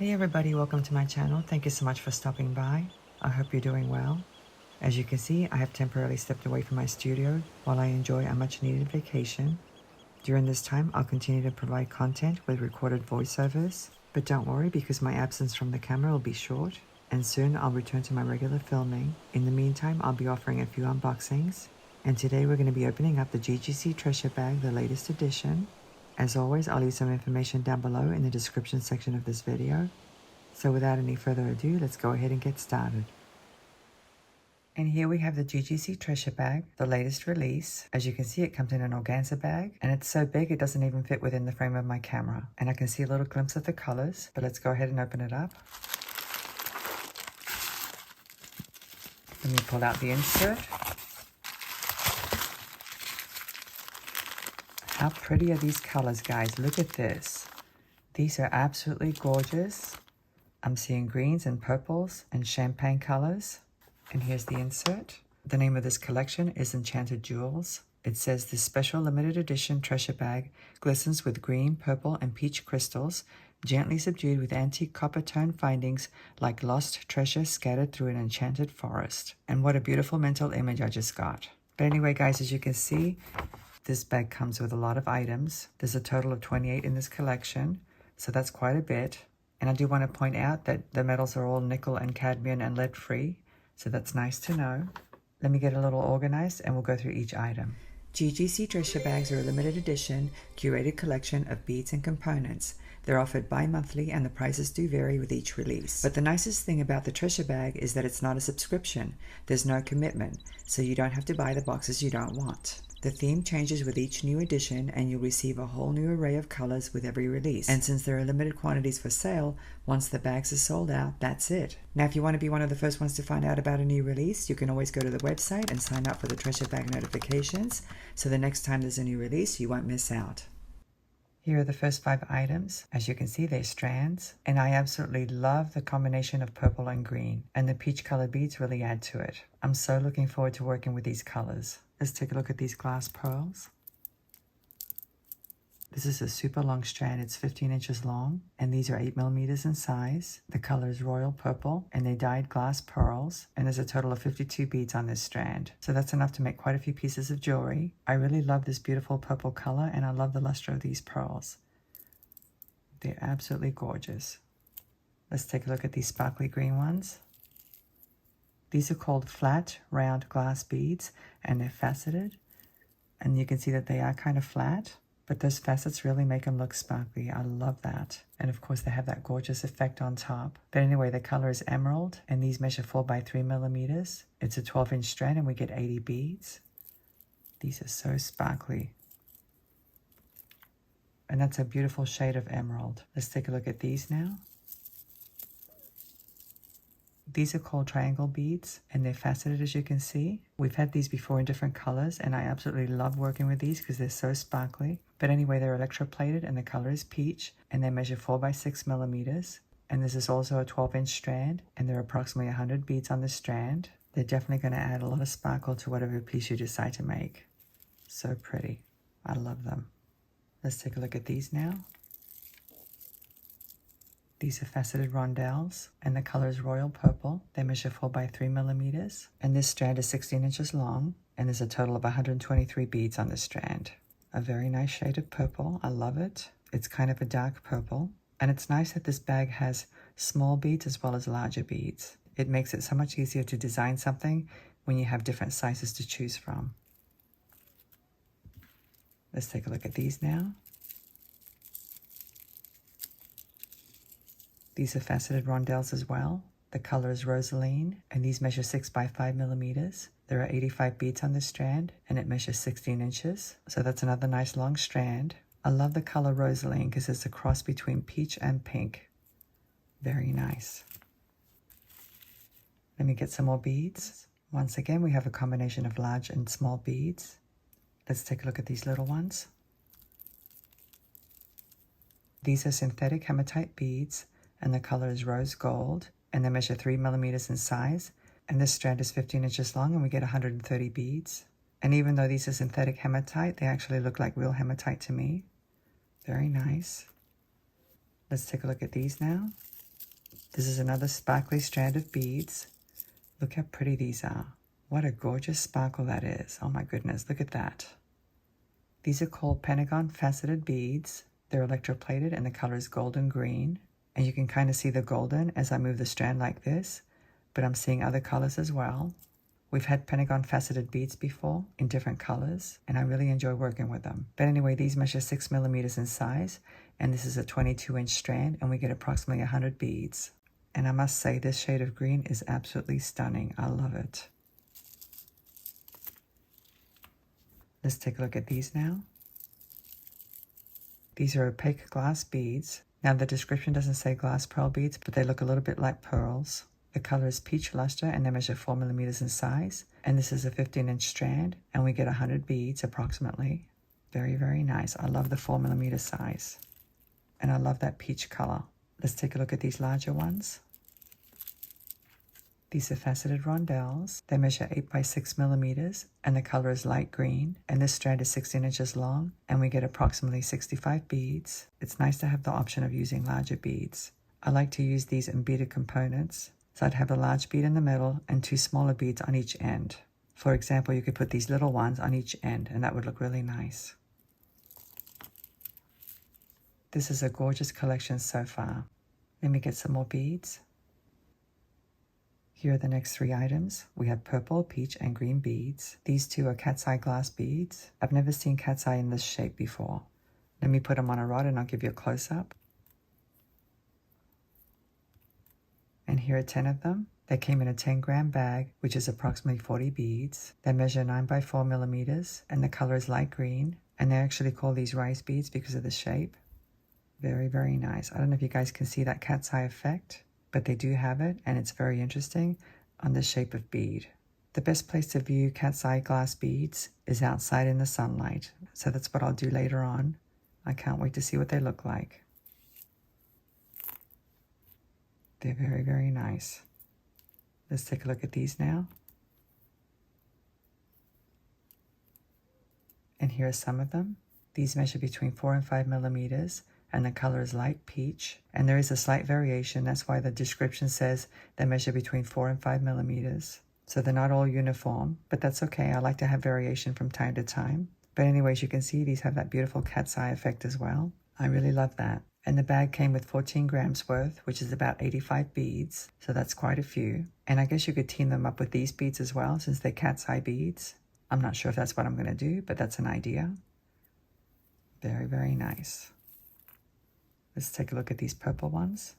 Hey everybody, welcome to my channel. Thank you so much for stopping by. I hope you're doing well. As you can see, I have temporarily stepped away from my studio while I enjoy a much needed vacation. During this time, I'll continue to provide content with recorded voiceovers, but don't worry because my absence from the camera will be short and soon I'll return to my regular filming. In the meantime, I'll be offering a few unboxings, and today we're going to be opening up the GGC Treasure Bag, the latest edition. As always, I'll leave some information down below in the description section of this video. So without any further ado, let's go ahead and get started. And here we have the GGC Treasure Bag, the latest release. As you can see, it comes in an organza bag, and it's so big it doesn't even fit within the frame of my camera. And I can see a little glimpse of the colors, but let's go ahead and open it up. Let me pull out the insert. How pretty are these colors, guys? Look at this. These are absolutely gorgeous. I'm seeing greens and purples and champagne colors. And here's the insert. The name of this collection is Enchanted Jewels. It says this special limited edition treasure bag glistens with green, purple, and peach crystals, gently subdued with antique copper tone findings like lost treasure scattered through an enchanted forest. And what a beautiful mental image I just got. But anyway, guys, as you can see, this bag comes with a lot of items. There's a total of 28 in this collection, so that's quite a bit. And I do want to point out that the metals are all nickel and cadmium and lead free, so that's nice to know. Let me get a little organized and we'll go through each item. GGC treasure bags are a limited edition, curated collection of beads and components. They're offered bi-monthly and the prices do vary with each release. But the nicest thing about the treasure bag is that it's not a subscription. There's no commitment, so you don't have to buy the boxes you don't want. The theme changes with each new edition and you'll receive a whole new array of colors with every release. And since there are limited quantities for sale, once the bags are sold out, that's it. Now if you want to be one of the first ones to find out about a new release, you can always go to the website and sign up for the treasure bag notifications, so the next time there's a new release, you won't miss out. Here are the first 5 items. As you can see, they're strands, and I absolutely love the combination of purple and green, and the peach colored beads really add to it. I'm so looking forward to working with these colors. Let's take a look at these glass pearls. This is a super long strand. It's 15 inches long, and these are 8 millimeters in size. The color is royal purple, and they dyed glass pearls, and there's a total of 52 beads on this strand. So that's enough to make quite a few pieces of jewelry. I really love this beautiful purple color, and I love the luster of these pearls. They're absolutely gorgeous. Let's take a look at these sparkly green ones. These are called flat, round glass beads, and they're faceted. And you can see that they are kind of flat, but those facets really make them look sparkly. I love that. And of course, they have that gorgeous effect on top. But anyway, the color is emerald, and these measure 4 by 3 millimeters. It's a 12-inch strand, and we get 80 beads. These are so sparkly. And that's a beautiful shade of emerald. Let's take a look at these now. These are called triangle beads, and they're faceted, as you can see. We've had these before in different colors, and I absolutely love working with these because they're so sparkly. But anyway, they're electroplated, and the color is peach, and they measure 4 by 6 millimeters. And this is also a 12-inch strand, and there are approximately 100 beads on this strand. They're definitely going to add a lot of sparkle to whatever piece you decide to make. So pretty. I love them. Let's take a look at these now. These are faceted rondelles, and the color is royal purple. They measure 4 by 3 millimeters, and this strand is 16 inches long, and there's a total of 123 beads on this strand. A very nice shade of purple. I love it. It's kind of a dark purple, and it's nice that this bag has small beads as well as larger beads. It makes it so much easier to design something when you have different sizes to choose from. Let's take a look at these now. These are faceted rondelles as well. The color is rosaline, and these measure 6 by 5 millimeters. There are 85 beads on this strand, and it measures 16 inches. So that's another nice long strand. I love the color rosaline because it's a cross between peach and pink. Very nice. Let me get some more beads. Once again, we have a combination of large and small beads. Let's take a look at these little ones. These are synthetic hematite beads, and the color is rose gold, and they measure 3 millimeters in size, and this strand is 15 inches long, and we get 130 beads. And even though these are synthetic hematite, they actually look like real hematite to me. Very nice. Let's take a look at these now. This is another sparkly strand of beads. Look how pretty these are. What a gorgeous sparkle that is. Oh my goodness, look at that. These are called Pentagon faceted beads. They're electroplated and the color is golden green. And you can kind of see the golden as I move the strand like this, but I'm seeing other colors as well. We've had Pentagon faceted beads before in different colors, and I really enjoy working with them. But anyway, these measure 6 millimeters in size, and this is a 22-inch strand, and we get approximately 100 beads. And I must say, this shade of green is absolutely stunning. I love it. Let's take a look at these now. These are opaque glass beads. Now the description doesn't say glass pearl beads, but they look a little bit like pearls. The color is peach luster and they measure 4 millimeters in size. And this is a 15-inch strand and we get 100 beads approximately. Very, very nice. I love the 4 millimeter size. And I love that peach color. Let's take a look at these larger ones. These are faceted rondelles. They measure 8 by 6 millimeters and the color is light green. And this strand is 16 inches long and we get approximately 65 beads. It's nice to have the option of using larger beads. I like to use these in beaded components. So I'd have a large bead in the middle and 2 smaller beads on each end. For example, you could put these little ones on each end and that would look really nice. This is a gorgeous collection so far. Let me get some more beads. Here are the next 3 items. We have purple, peach, and green beads. These 2 are cat's eye glass beads. I've never seen cat's eye in this shape before. Let me put them on a rod and I'll give you a close-up. And here are 10 of them. They came in a 10-gram bag, which is approximately 40 beads. They measure 9 by 4 millimeters, and the color is light green. And they actually call these rice beads because of the shape. Very, very nice. I don't know if you guys can see that cat's eye effect, but they do have it, and it's very interesting on the shape of bead. The best place to view cat's eye glass beads is outside in the sunlight. So that's what I'll do later on. I can't wait to see what they look like. They're very, very nice. Let's take a look at these now. And here are some of them. These measure between 4 and 5 millimeters, and the color is light peach. And there is a slight variation. That's why the description says they measure between 4 and 5 millimeters. So they're not all uniform, but that's okay. I like to have variation from time to time. But anyways, you can see these have that beautiful cat's eye effect as well. I really love that. And the bag came with 14 grams worth, which is about 85 beads. So that's quite a few. And I guess you could team them up with these beads as well, since they're cat's eye beads. I'm not sure if that's what I'm going to do, but that's an idea. Very, very nice. Let's take a look at these purple ones.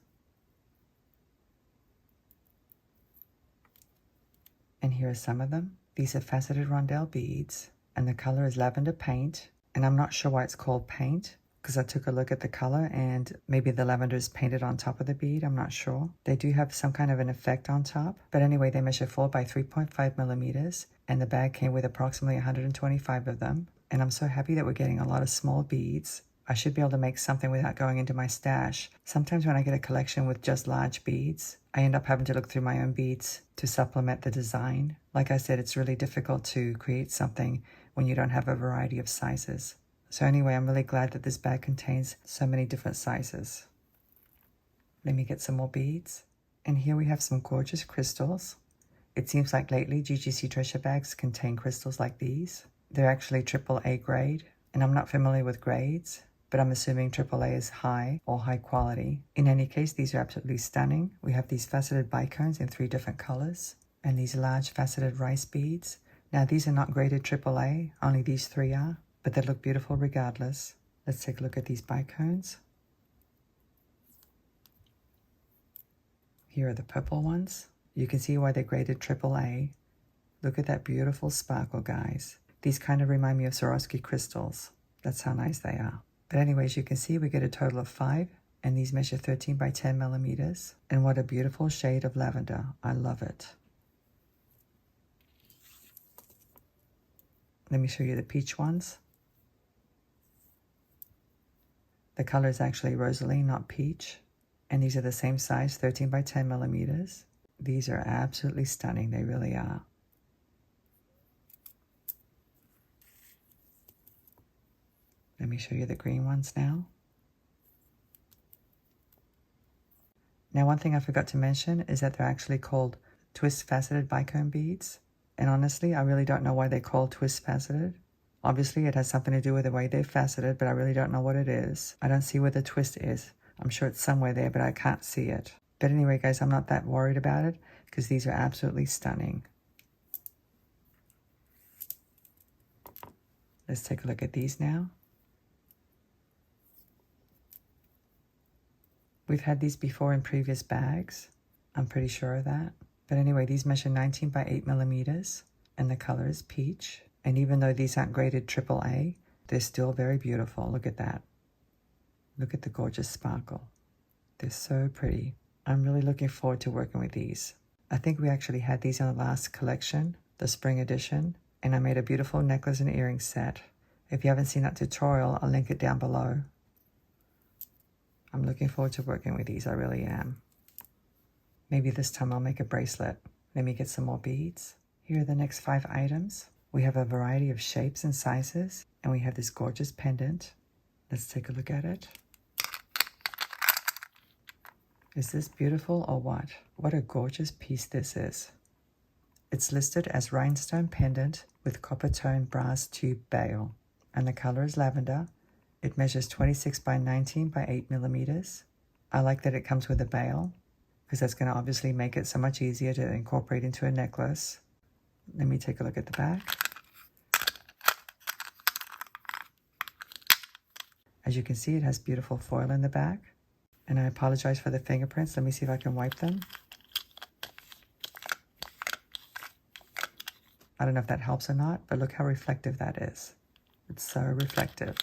And here are some of them. These are faceted rondelle beads, and the color is lavender paint. And I'm not sure why it's called paint, because I took a look at the color and maybe the lavender is painted on top of the bead. I'm not sure. They do have some kind of an effect on top. But anyway, they measure 4 by 3.5 millimeters, and the bag came with approximately 125 of them. And I'm so happy that we're getting a lot of small beads. I should be able to make something without going into my stash. Sometimes when I get a collection with just large beads, I end up having to look through my own beads to supplement the design. Like I said, it's really difficult to create something when you don't have a variety of sizes. So anyway, I'm really glad that this bag contains so many different sizes. Let me get some more beads. And here we have some gorgeous crystals. It seems like lately GGC treasure bags contain crystals like these. They're actually AAA grade, and I'm not familiar with grades, but I'm assuming AAA is high or high quality. In any case, these are absolutely stunning. We have these faceted bicones in 3 different colors, and these large faceted rice beads. Now these are not graded AAA, only these 3 are, but they look beautiful regardless. Let's take a look at these bicones. Here are the purple ones. You can see why they're graded AAA. Look at that beautiful sparkle, guys. These kind of remind me of Swarovski crystals. That's how nice they are. But anyways, you can see we get a total of 5, and these measure 13 by 10 millimeters. And what a beautiful shade of lavender. I love it. Let me show you the peach ones. The color is actually rosaline, not peach. And these are the same size, 13 by 10 millimeters. These are absolutely stunning. They really are. Let me show you the green ones now. Now, one thing I forgot to mention is that they're actually called twist faceted bicone beads. And honestly, I really don't know why they're called twist faceted. Obviously, it has something to do with the way they're faceted, but I really don't know what it is. I don't see where the twist is. I'm sure it's somewhere there, but I can't see it. But anyway, guys, I'm not that worried about it because these are absolutely stunning. Let's take a look at these now. We've had these before in previous bags. I'm pretty sure of that. But anyway, these measure 19 by 8 millimeters, and the color is peach. And even though these aren't graded AAA, they're still very beautiful. Look at that. Look at the gorgeous sparkle. They're so pretty. I'm really looking forward to working with these. I think we actually had these in the last collection, the spring edition, and I made a beautiful necklace and earring set. If you haven't seen that tutorial, I'll link it down below. I'm looking forward to working with these, I really am. Maybe this time I'll make a bracelet. Let me get some more beads. Here are the next 5 items. We have a variety of shapes and sizes, and we have this gorgeous pendant. Let's take a look at it. Is this beautiful or what? What a gorgeous piece this is. It's listed as rhinestone pendant with copper tone brass tube bail, and the color is lavender. It measures 26 by 19 by 8 millimeters. I like that it comes with a bail because that's going to obviously make it so much easier to incorporate into a necklace. Let me take a look at the back. As you can see, it has beautiful foil in the back. And I apologize for the fingerprints. Let me see if I can wipe them. I don't know if that helps or not, but look how reflective that is. It's so reflective.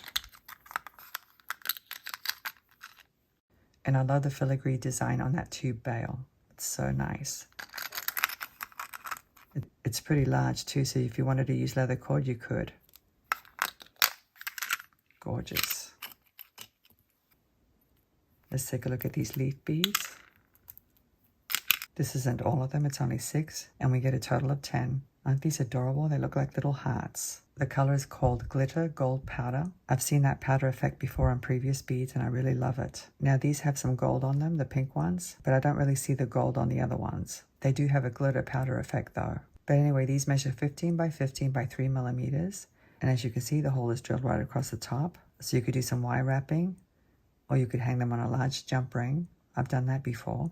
And I love the filigree design on that tube bail. It's so nice. It's pretty large too, so if you wanted to use leather cord, you could. Gorgeous. Let's take a look at these leaf beads. This isn't all of them, it's only 6, and we get a total of 10. Aren't these adorable? They look like little hearts. The color is called Glitter Gold Powder. I've seen that powder effect before on previous beads, and I really love it. Now these have some gold on them, the pink ones, but I don't really see the gold on the other ones. They do have a glitter powder effect though. But anyway, these measure 15 by 15 by 3 millimeters, and as you can see, the hole is drilled right across the top, so you could do some wire wrapping, or you could hang them on a large jump ring. I've done that before.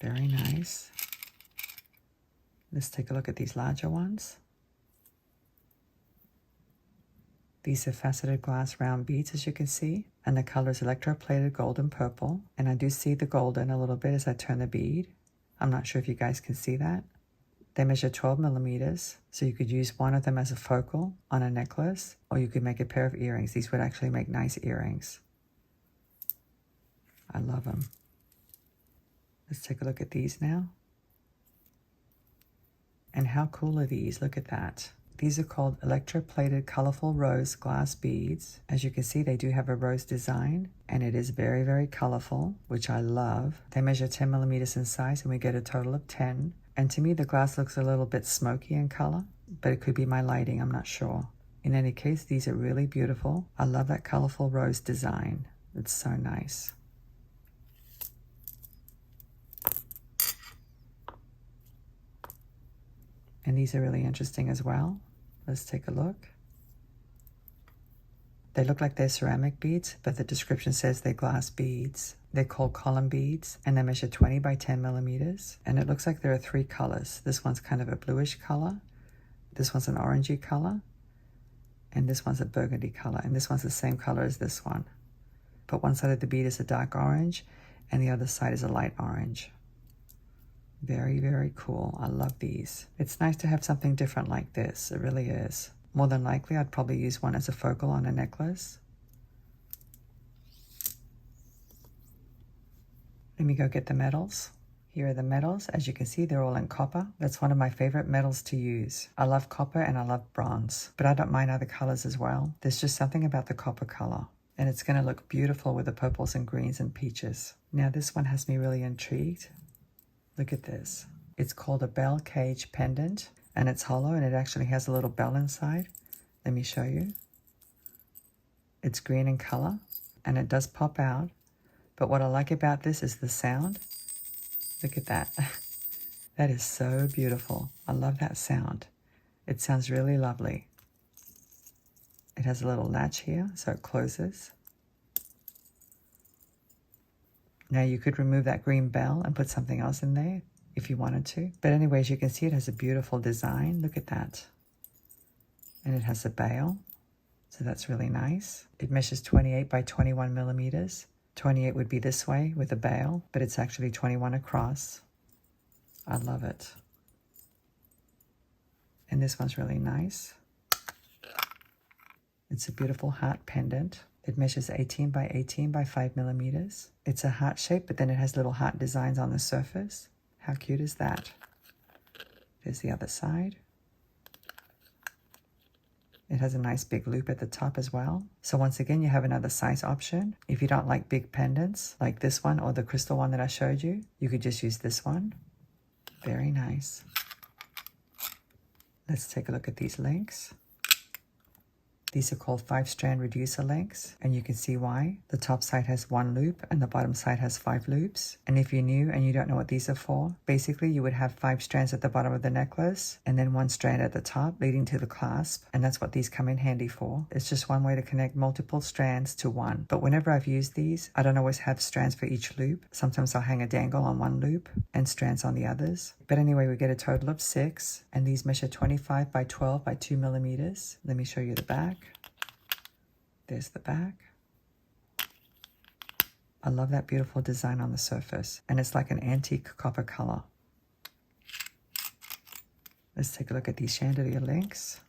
Very nice. Let's take a look at these larger ones. These are faceted glass round beads, as you can see, and the color is electroplated gold and purple. And I do see the golden a little bit as I turn the bead. I'm not sure if you guys can see that. They measure 12 millimeters, so you could use one of them as a focal on a necklace, or you could make a pair of earrings. These would actually make nice earrings. I love them. Let's take a look at these now. And how cool are these? Look at that. These are called electroplated colorful rose glass beads. As you can see, they do have a rose design, and it is very, very colorful, which I love. They measure 10 millimeters in size, and we get a total of 10. And to me, the glass looks a little bit smoky in color, but it could be my lighting, I'm not sure. In any case, these are really beautiful. I love that colorful rose design. It's so nice. And these are really interesting as well. Let's take a look. They look like they're ceramic beads, but the description says they're glass beads. They're called column beads, and they measure 20 by 10 millimeters. And it looks like there are 3 colors. This one's kind of a bluish color. This one's an orangey color. And this one's a burgundy color. And this one's the same color as this one. But one side of the bead is a dark orange, and the other side is a light orange. Very, very cool. I love these. It's nice to have something different like this. It really is. More than likely, I'd probably use one as a focal on a necklace. Let me go get the metals. Here are the metals. As you can see, they're all in copper. That's one of my favorite metals to use. I love copper and I love bronze, but I don't mind other colors as well. There's just something about the copper color, and it's going to look beautiful with the purples and greens and peaches. Now this one has me really intrigued. Look at this. It's called a bell cage pendant, and it's hollow, and it actually has a little bell inside. Let me show you. It's green in color, and it does pop out, But what I like about this is the sound. Look at that. That is so beautiful. I love that sound. It sounds really lovely. It has a little latch here, so it closes. Now you could remove that green bell and put something else in there if you wanted to. But anyways, you can see it has a beautiful design. Look at that. And it has a bail. So that's really nice. It measures 28 by 21 millimeters. 28 would be this way with a bail, but it's actually 21 across. I love it. And this one's really nice. It's a beautiful heart pendant. It measures 18 by 18 by 5 millimeters. It's a heart shape, but then it has little heart designs on the surface. How cute is that? There's the other side. It has a nice big loop at the top as well. So once again, you have another size option. If you don't like big pendants, like this one or the crystal one that I showed you, you could just use this one. Very nice. Let's take a look at these links. These are called 5-strand reducer links, and you can see why. The top side has 1 loop and the bottom side has 5 loops. And if you're new and you don't know what these are for, basically you would have 5 strands at the bottom of the necklace and then 1 strand at the top leading to the clasp, and that's what these come in handy for. It's just one way to connect multiple strands to one. But whenever I've used these, I don't always have strands for each loop. Sometimes I'll hang a dangle on one loop and strands on the others. But anyway, we get a total of 6, and these measure 25 by 12 by 2 millimeters. Let me show you the back. There's the back. I love that beautiful design on the surface, and it's like an antique copper color. Let's take a look at these chandelier links.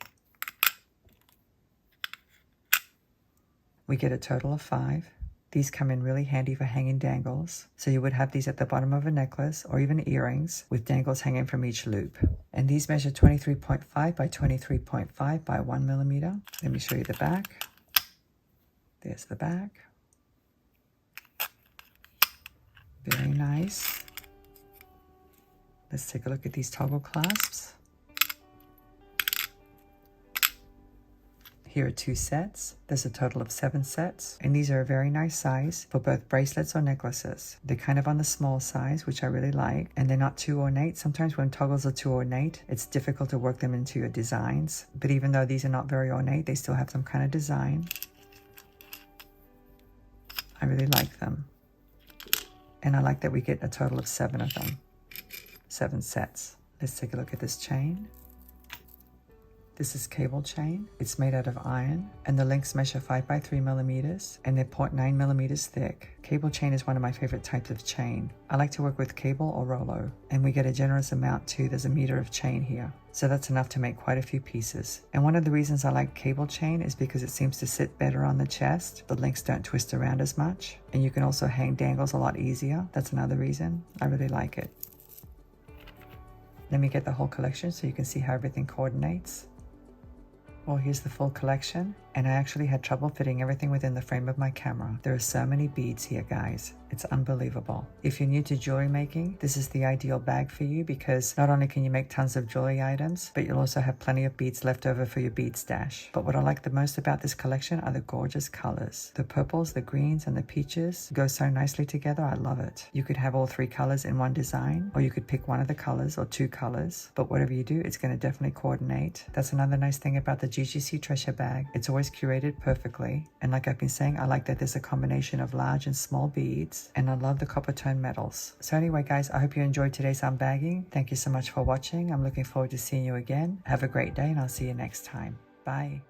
We get a total of 5. These come in really handy for hanging dangles. So you would have these at the bottom of a necklace or even earrings with dangles hanging from each loop. And these measure 23.5 by 23.5 by 1 millimeter. Let me show you the back. There's the back. Very nice. Let's take a look at these toggle clasps. Here are 2 sets. There's a total of 7 sets, and these are a very nice size for both bracelets or necklaces. They're kind of on the small size, which I really like, and they're not too ornate. Sometimes when toggles are too ornate, it's difficult to work them into your designs. But even though these are not very ornate, they still have some kind of design. I really like them. And I like that we get a total of 7 of them. 7 sets. Let's take a look at this chain. This is cable chain. It's made out of iron, and the links measure 5 by 3 millimeters, and they're 0.9 millimeters thick. Cable chain is one of my favorite types of chain. I like to work with cable or Rolo, and we get a generous amount too. There's a meter of chain here. So that's enough to make quite a few pieces. And one of the reasons I like cable chain is because it seems to sit better on the chest. The links don't twist around as much, and you can also hang dangles a lot easier. That's another reason. I really like it. Let me get the whole collection so you can see how everything coordinates. Well, here's the full collection, and I actually had trouble fitting everything within the frame of my camera. There are so many beads here, guys. It's unbelievable. If you're new to jewelry making, this is the ideal bag for you because not only can you make tons of jewelry items, but you'll also have plenty of beads left over for your bead stash. But what I like the most about this collection are the gorgeous colors. The purples, the greens, and the peaches go so nicely together. I love it. You could have all 3 colors in one design, or you could pick one of the colors or 2 colors. But whatever you do, it's going to definitely coordinate. That's another nice thing about the GGC treasure bag. It's always curated perfectly. And like I've been saying, I like that there's a combination of large and small beads, and I love the copper tone metals. So anyway, guys, I hope you enjoyed today's unbagging. Thank you so much for watching. I'm looking forward to seeing you again. Have a great day, and I'll see you next time. Bye.